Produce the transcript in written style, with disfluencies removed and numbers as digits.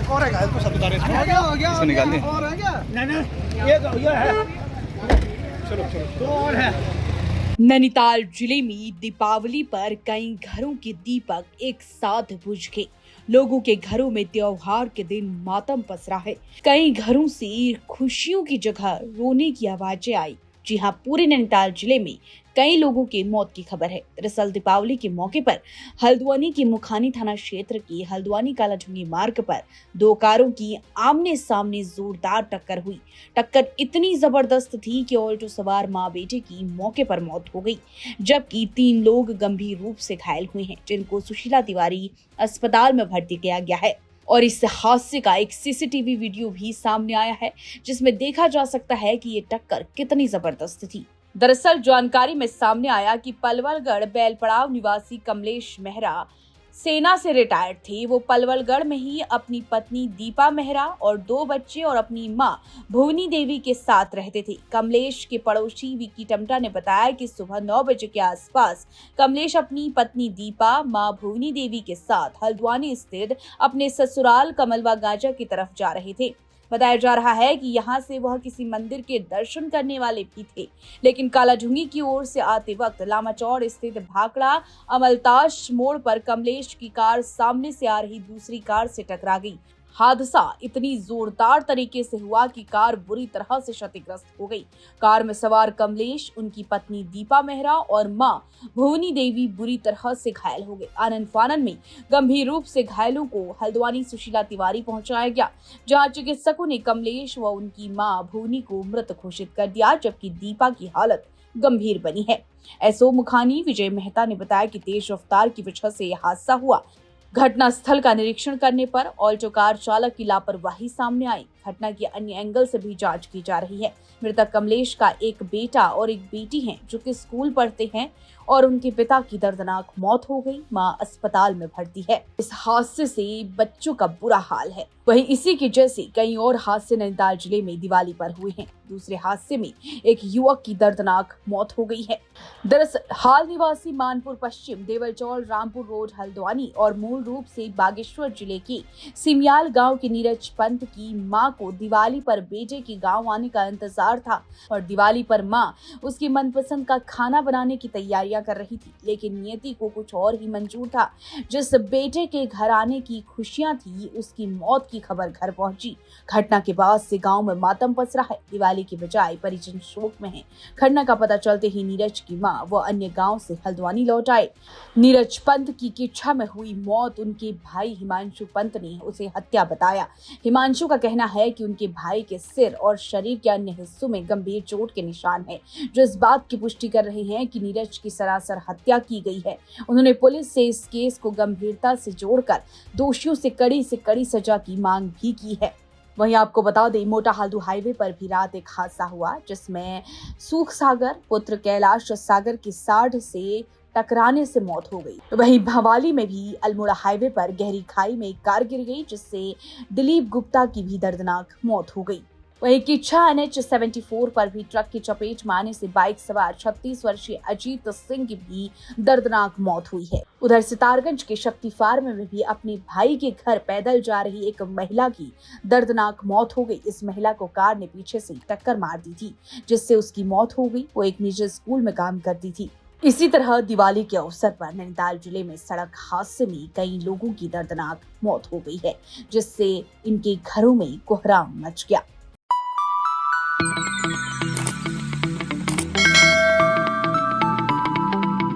और है घायल को सब उतारे इसको निकाल दे। और है क्या? नहीं ये है। चलो चलो दो और है। नैनीताल जिले में दीपावली पर कई घरों के दीपक एक साथ बुझ गए। लोगों के घरों में त्योहार के दिन मातम पसरा है। कई घरों से खुशियों की जगह रोने की आवाजें आई। जी हाँ, पूरे नैनीताल जिले में कई लोगों की मौत की खबर है। दरअसल दीपावली के मौके पर हल्द्वानी के मुखानी थाना क्षेत्र के हल्द्वानी कालाझुंगी मार्ग पर दो कारों की आमने सामने जोरदार टक्कर हुई। टक्कर इतनी जबरदस्त थी कि ऑल्टो सवार मां बेटे की मौके पर मौत हो गई, जबकि 3 लोग गंभीर रूप से घायल हुए हैं, जिनको सुशीला तिवारी अस्पताल में भर्ती किया गया है। और इस हादसे का एक सीसीटीवी वीडियो भी सामने आया है, जिसमें देखा जा सकता है कि ये टक्कर कितनी जबरदस्त थी। दरअसल जानकारी में सामने आया कि पलवलगढ़ बेलपड़ाव निवासी कमलेश मेहरा सेना से रिटायर्ड थे। वो पलवलगढ़ में ही अपनी पत्नी दीपा मेहरा और 2 बच्चे और अपनी मां भुवनी देवी के साथ रहते थे। कमलेश के पड़ोसी विक्की टमटा ने बताया कि सुबह 9 बजे के आसपास कमलेश अपनी पत्नी दीपा, मां भुवनी देवी के साथ हल्द्वानी स्थित अपने ससुराल कमलवा गाजा की तरफ जा रहे थे। बताया जा रहा है कि यहाँ से वह किसी मंदिर के दर्शन करने वाले भी थे, लेकिन कालाझुंगी की ओर से आते वक्त लामाचौड़ स्थित भाखड़ा अमलताश मोड़ पर कमलेश की कार सामने से आ रही दूसरी कार से टकरा गई। हादसा इतनी जोरदार तरीके से हुआ कि कार बुरी तरह से क्षतिग्रस्त हो गई। कार में सवार कमलेश, उनकी पत्नी दीपा मेहरा और मां भुवनी देवी बुरी तरह से घायल हो गए। आनन फानन में गंभीर रूप से घायलों को हल्द्वानी सुशीला तिवारी पहुंचाया गया, जहां चिकित्सकों ने कमलेश व उनकी मां भुवनी को मृत घोषित कर दिया, जबकि दीपा की हालत गंभीर बनी है। एसओ मुखानी विजय मेहता ने बताया कि तेज रफ्तार की वजह से यह हादसा हुआ। घटना स्थल का निरीक्षण करने पर ऑल्टो कार चालक की लापरवाही सामने आई। घटना की अन्य एंगल से भी जांच की जा रही है। मृतक कमलेश का एक बेटा और एक बेटी हैं, जो कि स्कूल पढ़ते हैं, और उनके पिता की दर्दनाक मौत हो गई। मां अस्पताल में भर्ती है। इस हादसे से बच्चों का बुरा हाल है। वहीं इसी के जैसे कई और हादसे नैनीताल जिले में दिवाली पर हुए हैं। दूसरे हादसे में एक युवक की दर्दनाक मौत हो गई है। दरअसल हाल निवासी मानपुर पश्चिम, देवलचौल, रामपुर रोड, हल्द्वानी और मूल रूप से बागेश्वर जिले के सिमियाल गांव के नीरज पंत की मां को दिवाली पर बेटे के गांव आने का इंतजार था और दिवाली पर मां उसकी मनपसंद का खाना बनाने की तैयारियां कर रही थी, लेकिन नियति को कुछ और ही मंजूर था। जिस बेटे के घर आने की खुशियां थी, उसकी मौत की खबर घर पहुंची। घटना के बाद से गांव में मातम पसरा है। दिवाली के बजाय परिजन शोक में हैं। घटना का पता चलते ही नीरज की मां वो अन्य गांव से हल्द्वानी लौट आए। नीरज पंत की किच्छा में हुई मौत उनके भाई हिमांशु पंत ने उसे हत्या बताया। हिमांशु का कहना है कि उनके भाई के सिर और शरीर के अन्य हिस्सों में गंभीर चोट के निशान है, जो इस बात की पुष्टि कर रहे हैं कि नीरज की सरासर हत्या की गई है। उन्होंने पुलिस से इस केस को गंभीरता से जोड़कर दोषियों से कड़ी सजा की मांग भी की है। वहीं आपको बता दें, मोटा हाल्दू हाईवे पर भी रात एक हादसा हुआ, जिसमें सुख सागर पुत्र कैलाश सागर की साढ़ से टकराने से मौत हो गई। वहीं भवाली में भी अल्मोड़ा हाईवे पर गहरी खाई में एक कार गिर गई, जिससे दिलीप गुप्ता की भी दर्दनाक मौत हो गई। वहीं किच्छा NH 74 पर भी ट्रक की चपेट में आने से बाइक सवार 36 वर्षीय अजीत सिंह की भी दर्दनाक मौत हुई है। उधर सितारगंज के शक्ति फार्म में भी अपने भाई के घर पैदल जा रही एक महिला की दर्दनाक मौत हो गई। इस महिला को कार ने पीछे से टक्कर मार दी थी, जिससे उसकी मौत हो गई। वो एक निजी स्कूल में काम करती थी। इसी तरह दिवाली के अवसर पर नैनीताल जिले में सड़क हादसे में कई लोगों की दर्दनाक मौत हो गई है, जिससे इनके घरों में कोहराम मच गया।